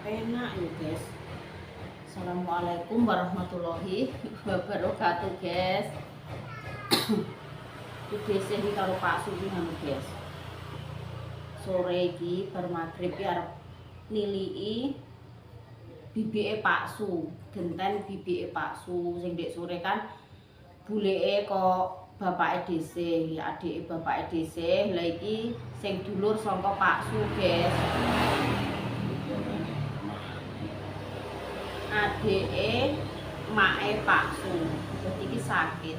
enak ya guys. Assalamualaikum warahmatullahi wabarakatuh guys. Iki sih karo Pak Sugi ngono guys. Sore iki bar magrib ki arep niliki bibike Pak Su, genten bibike Pak Su sing ndek sore kan buleke kok bapake dhisik, adike bapake dhisik. Lah iki sing dulur saka Pak Su guys. Adike make Pak Su. Dadi iki sakit.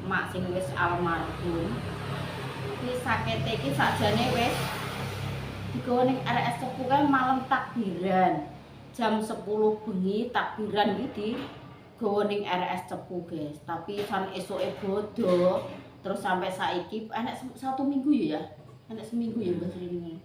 Mak sing wis almarhum. Iki sakite iki sakjane wis digawa ning RS Cepu kan malam takbiran. Jam 10 bengi takbiran iki digawa ning RS Cepu, guys. Tapi san esuke bodo. Terus sampai saiki enek 1 minggu ya. Enek seminggu ya Mbak Sri.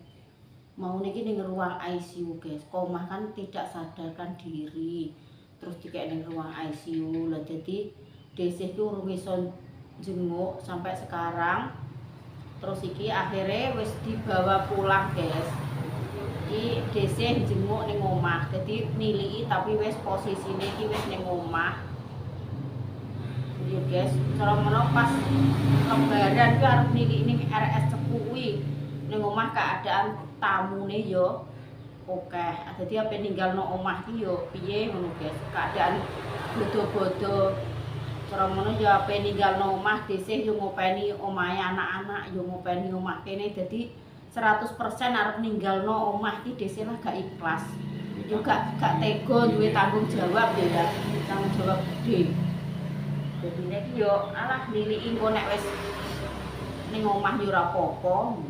Mau niki ning ruang ICU guys, komah kan tidak sadarkan diri, terus dikek ning ruang ICU lah. Jadi desih ki urung iso jenguk sampai sekarang. Terus iki akhirnya wis dibawa pulang guys. Iki desih jenguk ning omah, jadi niliki tapi wis posisine iki wis ning omah. Iya guys, cara menawa pas lebaran ki arep niliki ning RS Cepu kuwi. Ning omah keadaan tamune yo oke. Dadi ape ninggalno omah ki yo piye ngono guys. Keadaan bodo-bodo. Cara ngono yo ape ninggalno omah dhisik yo ngopeni omahe anak-anak, yo ngopeni omah kene. Dadi 100% arep ninggalno omah ki dhisik lah gak ikhlas. Yo gak tega duwe tanggung jawab yo ya. Tanggung jawab gede. Dadi nek yo alah niliki engko nek wis ning omah yo ora apa-apa.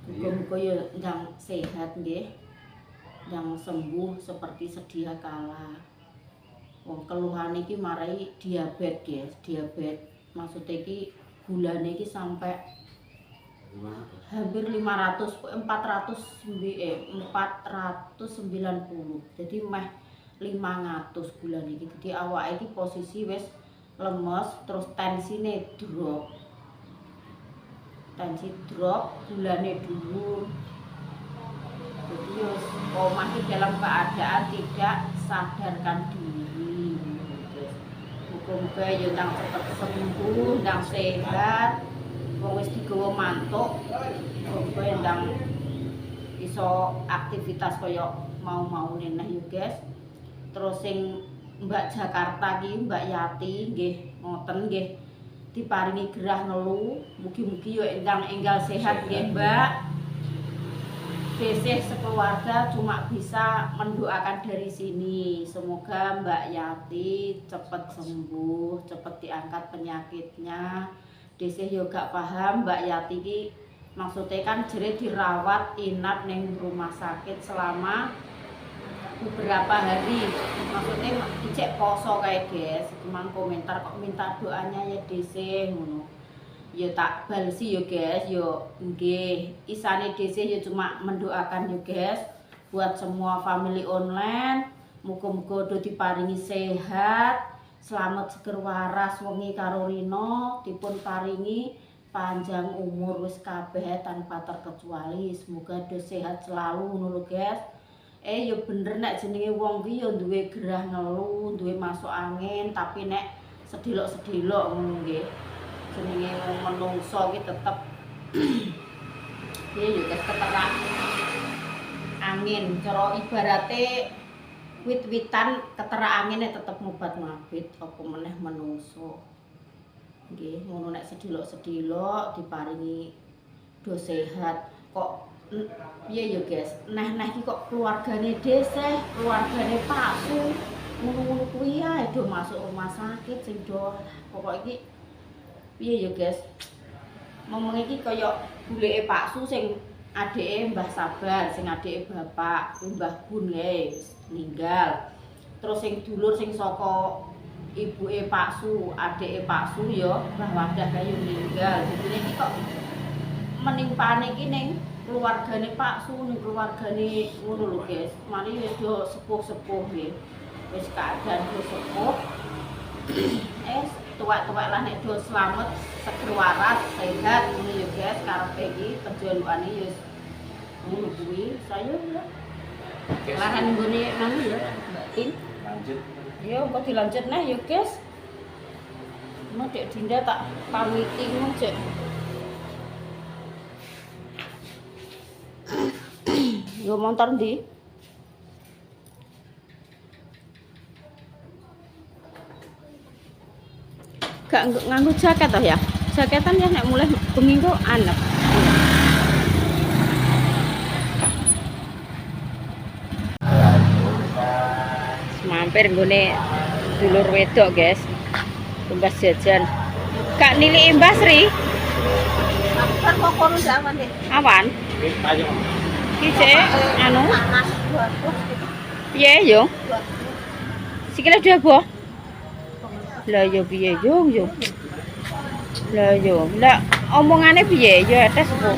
Muga-muga ya ndang sehat nggih. Ndang sembuh seperti sedia kala. Wong keluhane iki marai diabetes, guys. Diabetes maksudnya iki gulane iki sampai hampir 490. Jadi meh 500 gulane iki. Jadi awake iki posisi wis lemes, terus tensine drop. Tensi drop, gulane dhuwur. Jadi omah iki dalam keadaan tidak sadarkan diri. Muga-muga ya ndang cepet sembuh, ndang sehat. Wong wis digawa mantuk, muga ndang iso aktivitas kaya mau-maune neh ya guys. Terus sing Mbak Jakarta iki, Mbak Yati nggih ngoten nggih. Diparingi gerah ngelu, mugi-mugi yo endang enggal sehat nggih Mbak. Desih sekeluarga cuma bisa mendoakan dari sini. Semoga Mbak Yati cepat sembuh, cepat diangkat penyakitnya. Desih yo gak paham Mbak Yati ki maksudnya kan jere dirawat inap ning rumah sakit selama beberapa hari, maksudnya dicek poso kayak guys. Cuman komentar kok minta doanya ya DC ngono. Ya tak balesi yo guys, yo nggih. Isane DC yo cuma mendoakan yo guys buat semua family online. Muga-muga do diparingi sehat, selamat seger waras wengi karo rino, dipun paringi panjang umur wis kabeh tanpa terkecuali. Semoga do sehat selalu ngono lho guys. Ya bener nek jenenge wong ki ya duwe gerah ngelu, duwe masuk angin, tapi nek sedilok-sedilok ngono nggih. Jenenge wong menungso ki tetep ya guys keterak angin. Cara ibarate wit-witan keterak angine tetep ngobat mabit apa meneh menungso. Nggih, ngono nek sedilok-sedilok diparingi do sehat. Kok iya ya guys, nah iki kok keluargane Desih, keluargane Pak Su, ngono-ngono kuwi ae do masuk rumah sakit sing do pokok iki piye ya guys. Momong iki kaya buleke Pak Su sing adike Mbah Sabar, sing adike bapak, Mbah Bun guys, ninggal. Terus sing dulur sing saka ibuke Pak Su, adike Pak Su ya Mbah Wadah kayu ninggal. Jadi iki kok menimpane iki ning keluargane Pak Su, ning keluargane ngono lho guys. Mari wis do sepuh-sepuh nggih. Wis keadaan do sepuh. Tuwek-tuwek lah nek do slamet, seger waras, sehat ngono ya guys. Karepe iki penjalukane wis Ngono kuwi sayur ya. Lahan nggone anu ya, Mbak Tin. Lanjut. Ya kok dilanjut nah ya, guys. Mau Dek Dinda tak pamiti ngono, Cek. Yo montor ndi? Gak nganggo jaket toh ya? Jaketan ya nek mulai bengi kok anep. Mampir nggone dulur wedok, guys. Tumbas jajan. Kak nili Mbak Sri. Kan kok kono awan deh. Awan. Ayo. Ki cek anu. Panas Piye yo? Sikile dhewe. Lah yo piye yo yo. Lah yo, lah omongane piye yo etes kok.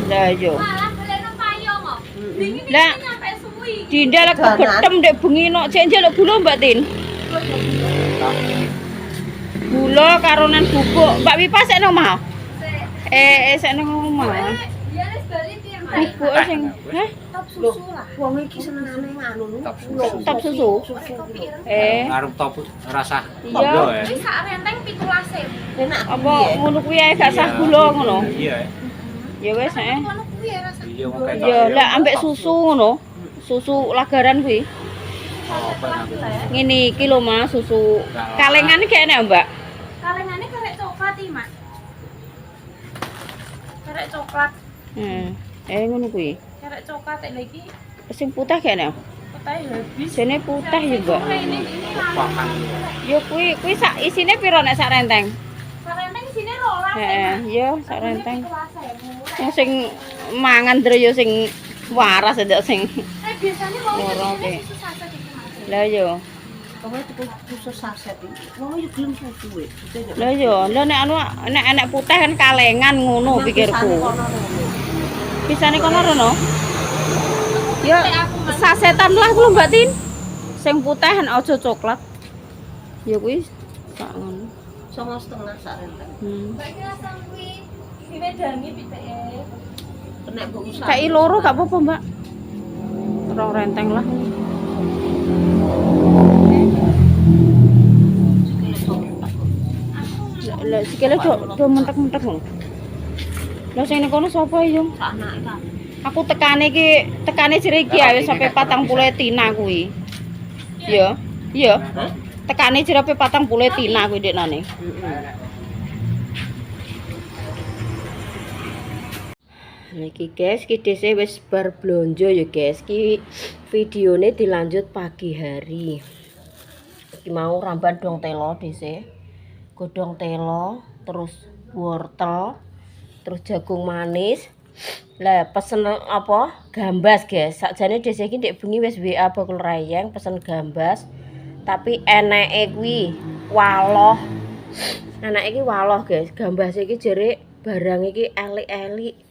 Lah yo. malah baleno payung kok. Dingin Lah nyampe suwi. Dinda lek kebetem ndek bengi nok cek njaluk gula Mbak Tin. Gula karonan bubuk. Mbak Wipa sik nang omah. Sik nang omah. Dia wis bali piye, Mas? Bubuk sing, heh, Top susu lah. Wong iki senengane nganu lho. top susu. Ngarep top rasa. Iya. Wis sak renteng 17.000. Enak. Apa ngono kuwi ae gak sah gula ngono. Iya. Ya wis Ngono kuwi ya rasa. Iya wong ketok. Ya lek ambek susu ngono. Susu lagaran kuwi. Apa namanya? Ngene iki lho Mas, susu kalengan iki enak, Mbak. Kalengane karek coklat iki, Mas. Karek coklat. Ngono kuwi. Karek coklat lek iki Sing putih kene. petahe habis. Jene putih ya, Mbak. Ini Pakan. Ya kuwi sak isine piro nek sak renteng? sak renteng sini rolas. Ya sak renteng. Yang sing mangan terus ya sing waras ndak sing Biasanya mau Loro, oke. susu saset iki, Mas. lah yo. Pokoknya tuku susu saset iki. Wong yo gelem susu e. Lah yo, lah nek anu nek putih kan kalengan ngono pikirku. Bisane kono rono. Ya sasetan lah kuwi Mbak Tin. Sing putih kan aja coklat. Ya kuwi sak ngono. 9,5 sak renteng. Mbak iki rasa kuwi diwedangi piteke. Nek mbok usaha. Kayak loro gak apa-apa, Mbak. Rong renteng lah. Lah sikile do mentek-mentek ngono. Lah sing ning kono sapa yo? Anake kan. Aku tekane jere iki ya wis sampe 40 tina kuwi. Iya. Iya. Tekane jere 40 tina kuwi deknane. Nah iki guys, iki dhisik wis bar blonjo ya guys. Iki videone dilanjut pagi hari. Iki mau ramban dong telo dhisik. Godhong telo, terus wortel, terus jagung manis. Lah pesen apa? Gambas, guys. Sakjane dhisik iki ndek bengi wis WA bakul rayeng pesen gambas. Tapi eneke kuwi waloh. Eneke iki waloh, guys. Gambas iki jere barang iki elik-elik.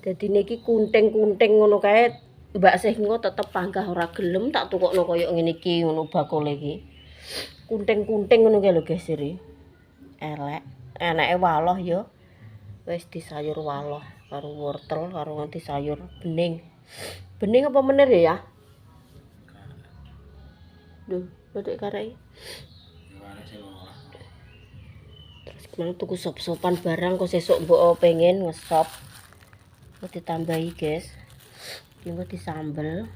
Dadi niki kunting-kunting ngono kae Mbak Sih engko tetep panggah ora gelem tak tukokno koyo ngene iki ngono bakul iki. Kunting-kunting ngono kae lho guys jere. Elek. Eneke waloh ya. Wis disayur waloh karo wortel karo nganti sayur bening. Bening apa menir ya? Duh, bedek karek. Terus kemana tuku sop-sopan barang kok sesuk mbok pengen ngesop. Ditambahi guys, ini disambel,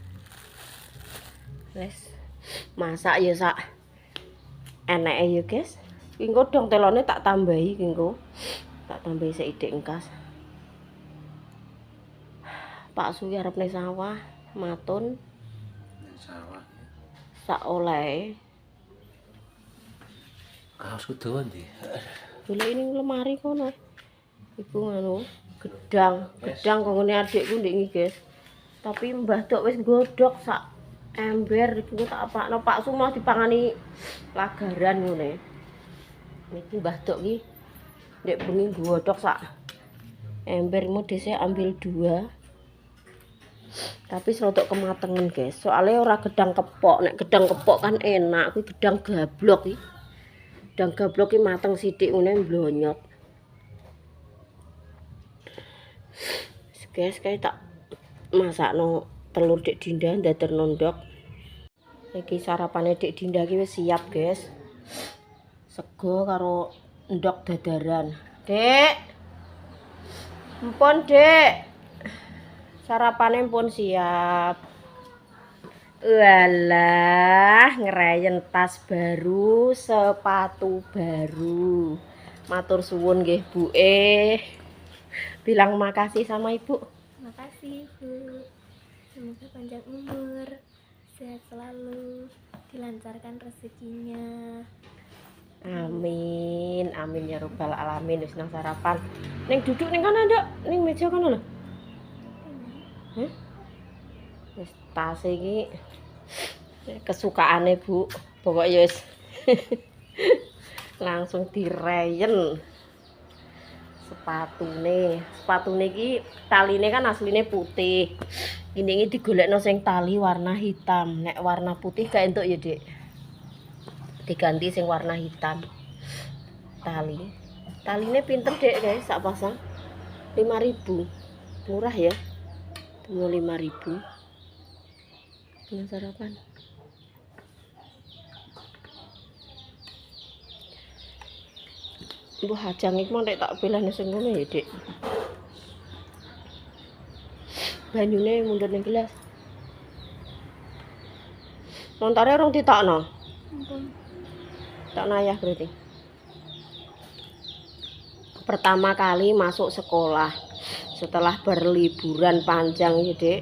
wes masak ya sak enake ya guys. Kingko dong telone tak tambahi kingko, tak tambahi seidik engkas. Pak Suwi arep ning sawah matun Sawah. sak oleh. Kaos kudu ndi? Golek ini lemari kono. Iku ngono. Gedang kanggo adikku ndek iki, guys. Tapi Mbah Dok wis nggodhog sak ember iku tak apakno Pak Su mau dipangani lagaran ngene. Niki Mbah Dok iki ndek bengi nggodhog sak ember mau dhisik ambil 2. Tapi serodok kematengan, guys. Soalnya ora gedang kepok. Nek gedang kepok kan enak, kuwi gedang gablok iki. Gedang gablok iki mateng sithik ngene blonyot. guys, kayak tak masakno telur Dek Dinda ndader nondok. Iki sarapane Dek Dinda iki wis siap, guys. Sego karo endok dadaran. Dek. Mpun, Dek. Sarapane pun siap. Walah, ngerayen tas baru, sepatu baru. Matur suwun nggih, Bu. Bilang makasih sama Ibu. Makasih Bu, semoga panjang umur, sehat selalu, dilancarkan rezekinya. Amin, amin ya robbal alamin. Wis nang sarapan. Ning duduk ning kana ndak? Ning meja kana lho. Hah? Wis tas iki kesukaane Bu. Pokoknya wis langsung direyen. Sepatune iki taline kan asline putih. Ini digolekno sing tali warna hitam. Nek warna putih gak entuk ya, Dek. Diganti sing warna hitam. Taline pinter, Dek, guys, sak pasang 5.000. Murah ya. Cuma 5.000. Dengan sarapan. Bu hajang iki mau tak pilihne sing ngono ya, Dek. Banyune mundur ning gelas. Montore rong ditokno. Tak nayah berarti. Pertama kali masuk sekolah setelah berliburan panjang ya, Dek.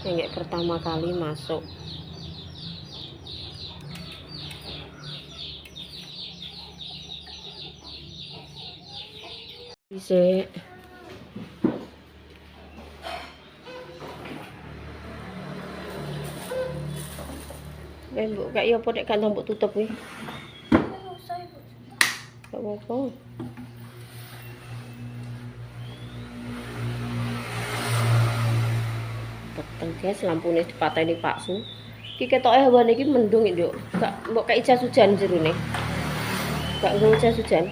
Yang pertama kali masuk. Bisa. Mbok kayak ya apa nek gak mbok tutup kuwi. Usah Ibu. Gak apa-apa. Peteng guys, lampune dipateni Pak Su. Iki ketoke hawane iki mendung nduk. Gak mbok kayak jas hujan jerone. Gak nggo jas hujan.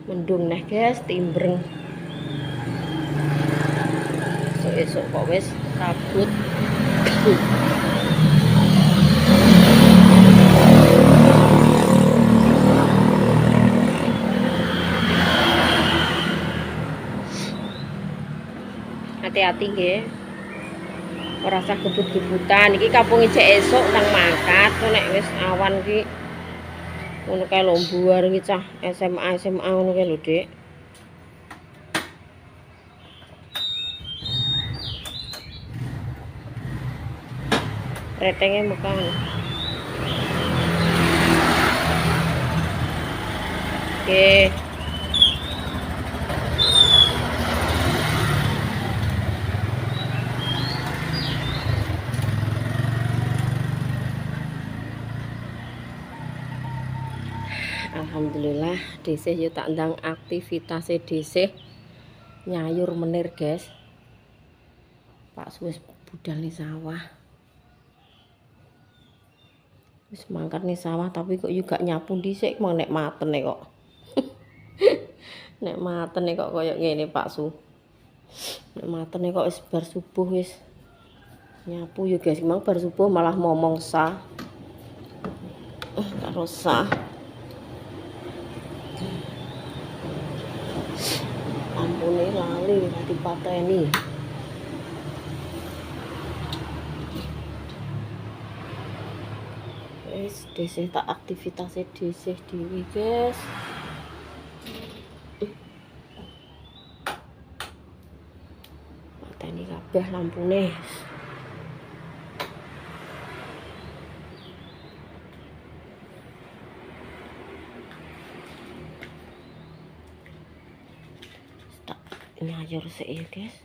Mendung nih guys, timbreng. Esok kok wis kabut. Hati-hati nggih. Ora usah gebut-gebutan. Iki kampung ijek esuk nang mangkat. Nek wis awan iki ngono kae lho mbuar iki cah SMA ngono kae lho, Dek. Retenge mekan. Oke. Alhamdulillah dhisik yo tak ndang aktivitasé dhisik nyayur menir, guys. Pak wis budal nih sawah. Wis mangkat nih sawah tapi kok juga nyapu dhisik mau nek matene kok. Nek matene kok koyo ngene Pak Su. Nek matene kok wis bar subuh wis nyapu yo guys, mang bar subuh malah momong sah. Karo sah. Ampune lali dipateni. Wis dhisik tak aktivitas dhisik dhewe, guys. Pateni kabeh lampune. Nyayur sik ya, guys.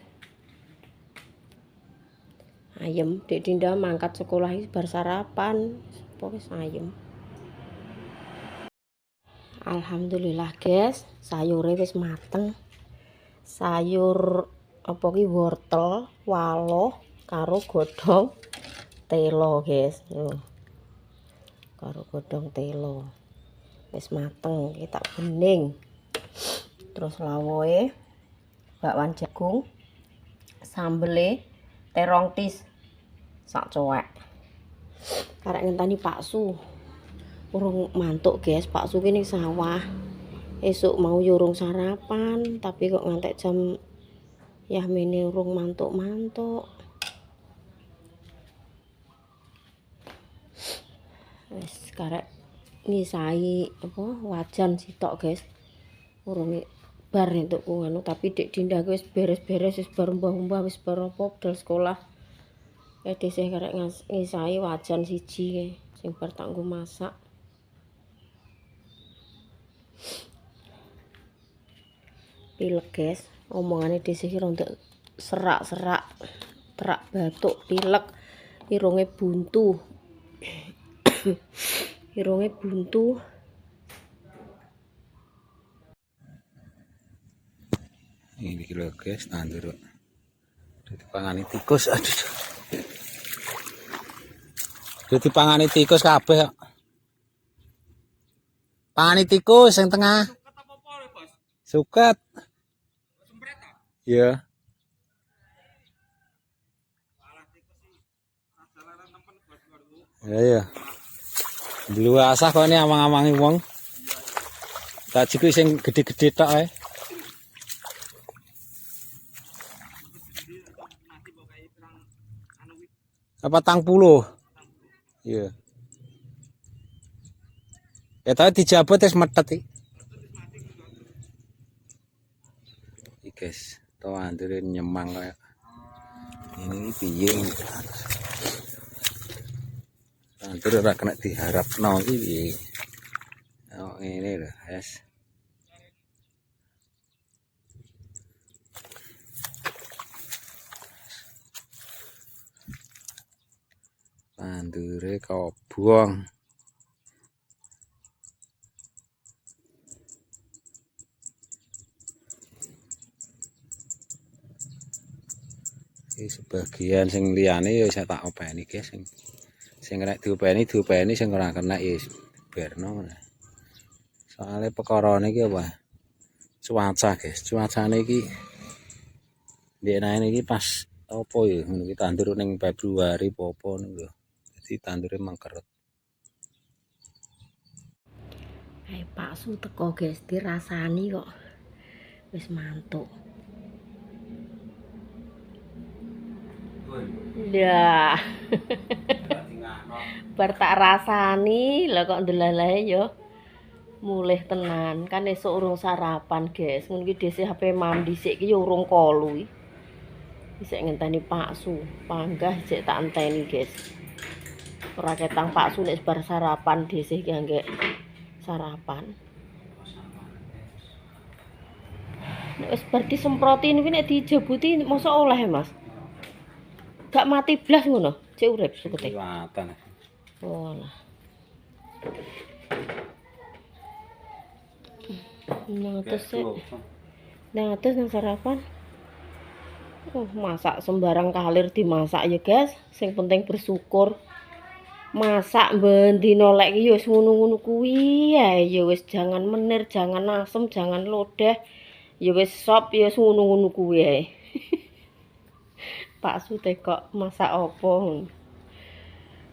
Ayem, Dek Dinda mangkat sekolah iki bar sarapan. Wis ayem. Alhamdulillah, guys, sayure wis mateng. Sayur apa ki wortel, waloh karo godhong telo, guys. Karo godhong telo. Wis mateng, iki tak bening. Terus lawoe, bakwan jagung, sambele, terong tis sak cuek. Karek ngenteni Pak Su. Urung mantuk, guys. Pak Su ki ning sawah. Esuk mau yo urung sarapan, tapi kok ngantek jam yahmene urung mantuk-mantuk. Wis karek ngisahi apa wajan sitok, guys. Urung bar entuk ngono, tapi Dik Dinda wis beres-beres, wis bar mbah-mbah, wis bar apa budal sekolah. Dhisik karek ngisahi wajan siji sing bar tak nggo masak. Pilek, guys. Omongane dhisik rontok serak-serak, terak batuk, pilek, irunge buntu. Irunge buntu. Ini kilo guys, tandur. Dipangani tikus, aduh. Dipangani tikus kabeh kok. Pangani tikus yang tengah. Suket. Iya. Ya. Dulu asah kok ini amang-amangi wong. Tak jiku sing gede-gede tok ae. Apa tang puluh? Iya. Ya tadi dijabut wis metet iki. Iki guys, to andure nyemang kayak. Ini piye iki. Andur ora kena diharapno iki piye. Oh, ini lho, guys. Tandure kobong. Iki sebagian sing liyane ya saya tak openi guys sing kena diopeni sing ora kena ya berno. Soale perkara niki apa? Cuaca guys, cuacane iki ndekne iki pas apa ya ngono iki tandur ning Februari apa niku. Dadi tandure mangkeret. Pak Su teko, guys, dirasani kok wis mantuk. Ya. Bar tak rasani lah kok ndelalahe yo mulih tenan. Kan esuk urung sarapan, guys. Ngono iki dhisik HP mam dhisik iki yo urung kolu iki. Dhisik ngenteni Pak Su. Panggah jek tak enteni, guys. Ora ketang Pak Su nek bar sarapan dhisik iki anggek sarapan. Nek wis bar disemproti niku nek dijebuti mosok oleh, Mas. Gak mati blas ngono, cek urip sukete. Liwatan. Walah. Nang atus nang sarapan. Masak sembarang kalir dimasak ya, guys. Sing penting bersyukur. Masak bendino lek iki ya wis ngono-ngono kuwi ae. Ya wis jangan menir, jangan asem, jangan lodeh. Ya wis sop ya wis ngono-ngono kuwi ae. Pak Su kok masak opo.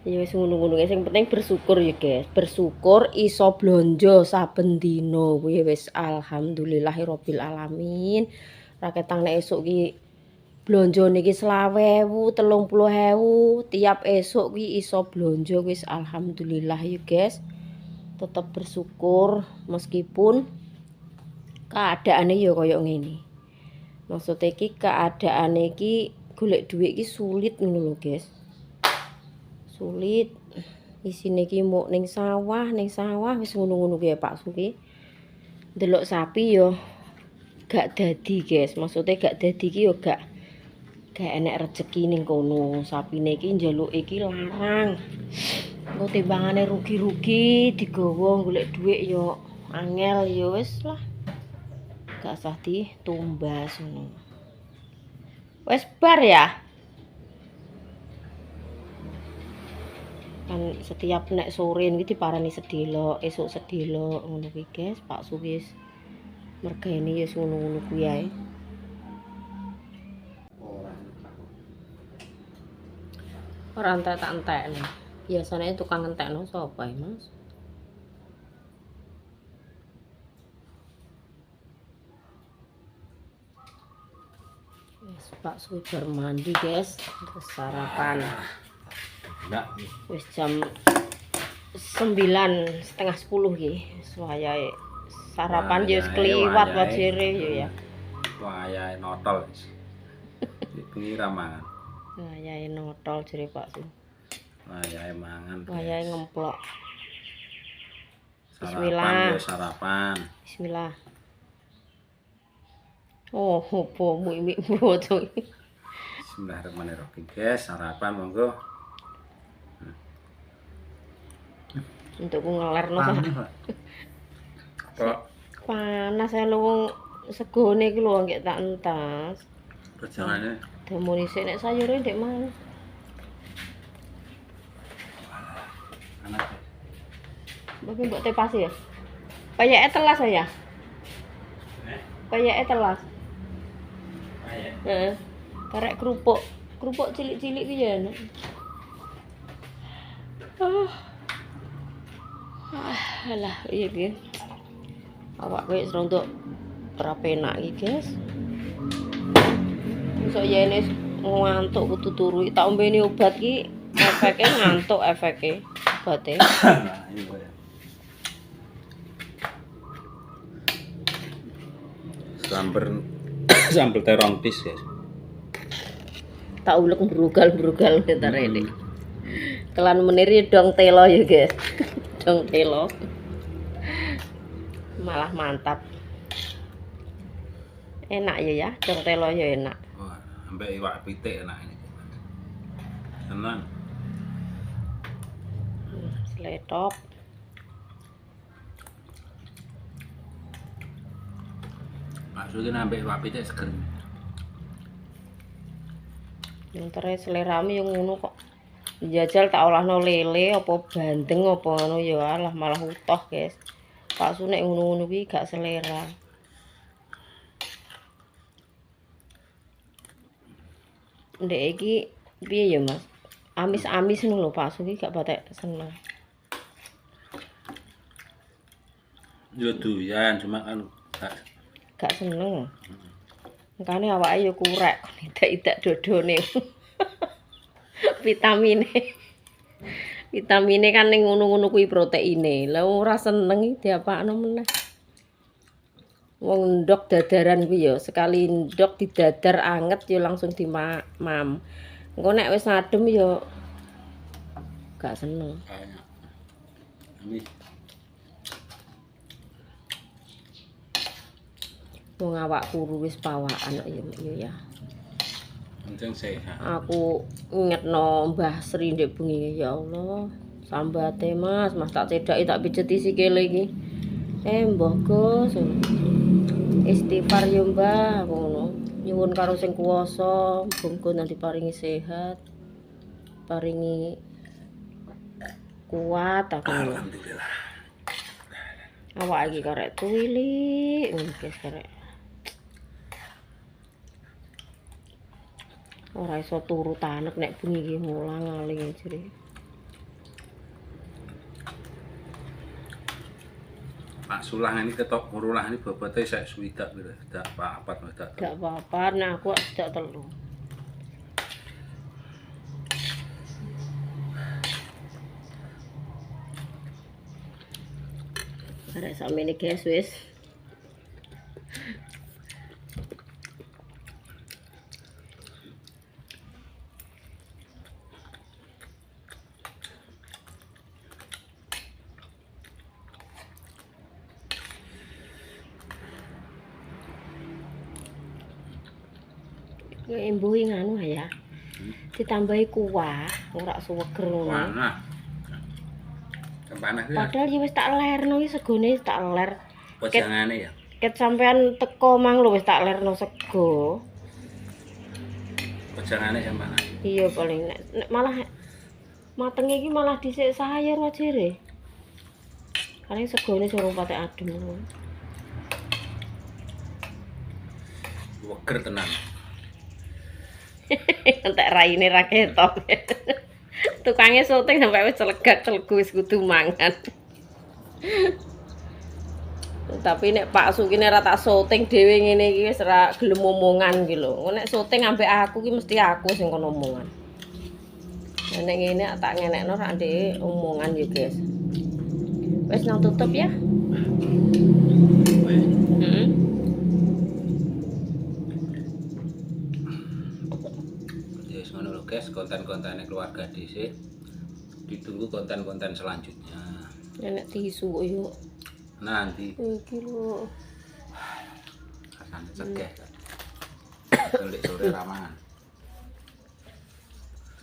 Ya wis ngono-ngono sing penting bersyukur ya, guys. Bersyukur iso blonjo saben dina kuwi wis alhamdulillahirabbil alamin. Ra ketang nek esuk ki blonjo niki 20.000, 30.000 tiap esuk ki iso blonjo wis alhamdulillah ya, guys. Tetap bersyukur meskipun keadaane ya kaya ngene. Maksudnya ki keadaane ki golek duit ki sulit ngono lho, guys. Sulit. Isine ki muk ning sawah wis ngono-ngono ki Pak Su ki. Delok sapi yo gak dadi, guys. Maksudnya gak dadi ki yo gak enek rezeki ning kono. Sapine iki njaluk iki larang. Engko timbangane rugi-rugi digawa golek duit yo angel yo wis lah. Gak usah ditumbas ngono. Wes bar ya. Kan setiap nek sore iki diparani sedelo, esuk sedelo ngono kuwi guys. Pak Su wis mergani ya ngono-ngono kuwi ae. Ora entek-entekne. Biasane tukang entekno sapa ya, Mas? Wis Pak Su bar mandi, guys. Terus sarapan. Enggak. Wis jam 9:30 iki. Wayahe sarapan ya wis kliwat wajire ya. Wayahe notol. Bengi ra mangan. Wayahe notol jere Pak Su. Wayahe mangan. Wayahe ngemplok. Sarapan, sarapan. Bismillah. Oh, opo mik boto. Bismillahirrahmanirrahim, guys. Sarapan monggo. Untuk ngelerno sah. Kok Panas ae lho segone iki lho nggih tak entas. perjalanan Demoni sik nek sayure ndek mana. anak Mbok mbok tepas ya. Payake telas ya. Payake telas. ayah Heeh. Karek kerupuk. Kerupuk cilik-cilik ki ya enak. Alah, iya ki. Awak wis rontok ora penak iki, guys. Iso yene ngantuk kudu turu. Tak ombeni obat ki efeke ngantuk efeke obate. sambel terong tis, guys. Tak ulek brugal-brugal entar ini. Kelan meniri dong telo ya, guys. Dong telo. Malah mantap. Enak ya, dong telo ya enak. Wah, ambek iwak pitik enak ini. Tenang. Sletop. Maksudnya ambek iwak pitik seger. Entere seleramu yang ngono kok. Jajal tak olahno lele apa bandeng apa ngono ya alah malah utuh, guys. Pak Su nek ngono-ngono kuwi gak selera. Ndek iki piye ya, Mas? Amis-amis ngono lho Pak Su iki gak patek seneng. Yo doyan cuma kan Gak seneng. Makane awake ya kurek, idak-idak dodone. Vitamine kan ning ngono-ngono kuwi proteine. Lah ora seneng iki diapakno meneh. Wong ndok dadaran kuwi ya sekali ndok didadar anget ya langsung dimam. Engko nek wis adem ya gak seneng. kayaknya ini Wong awak kuru wis pawakan kok ya. penting sehat. Aku ingetno Mbah Sri ndek bengi ya Allah. Sambate Mas tak cedaki tak pijeti sikile iki. Mbah Gus. Istighfar yo Mbah ngono. Nyuwun karo sing kuwasa, muga nanti paringi sehat. Paringi kuat aku. Alhamdulillah. Awak iki karek tuwilik ngono guys karek. Ora iso turu tanek nek bengi iki mulang aling jere. Pak Sulah ini ketok ngurulah ini bobotnya saya swidak gitu. Tidak apa-apa, tidak. Gak apa-apa, nah aku tidak telu. Arek sampe ini guys wis. Embuhi nganu ya. Ditambahi kuah, ora suweger ngono. Panas. Panas ya. Padahal ya wis tak lerno iki segone wis tak ler. Pojangane ya. Ket sampean teko mang lho wis tak lerno sego. Pojangane yang panas. Iya paling nek malah Mateng iki malah dhisik sayur aja re. Karena segone durung patek adem. Weger tenan. Entek raine ra ketok. Tukange syuting sampai wis celegak-celegu wis kudu mangan. Tapi nek Pak Sukine ra tak syuting dhewe ngene iki wis ra gelem omongan iki lho. Nek syuting ambek aku ki mesti aku sing kono omongan. Nek ngene tak ngenekno rak ndek omongan ya, guys. Wis nang tutup ya. Ya wis ngono lho, guys, konten-kontene keluarga dhisik. Ditunggu konten-konten selanjutnya. Nek tisu yo. Nanti Iki lho. rasane cegah. Ndek sore ramangan.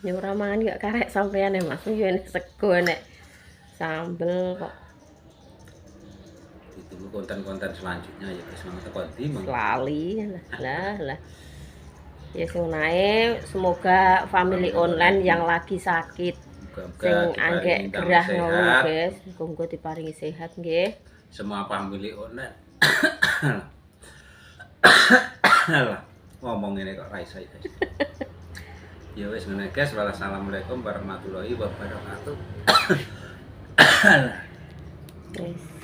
Ya ora mangan gak karek sampean ya Mas. Yo nek sego nek sambel kok Ditunggu konten-konten selanjutnya ya guys, mangga teko ndi mong. lali. Lah. Ya sing nae semoga family online yang lagi sakit sing anggek gerah ngono guys, muga diparingi sehat nggih. Semua family online. Lah, ngomong ini kok ra iso guys. Ya wis ngene guys, wassalamualaikum warahmatullahi wabarakatuh. Wis.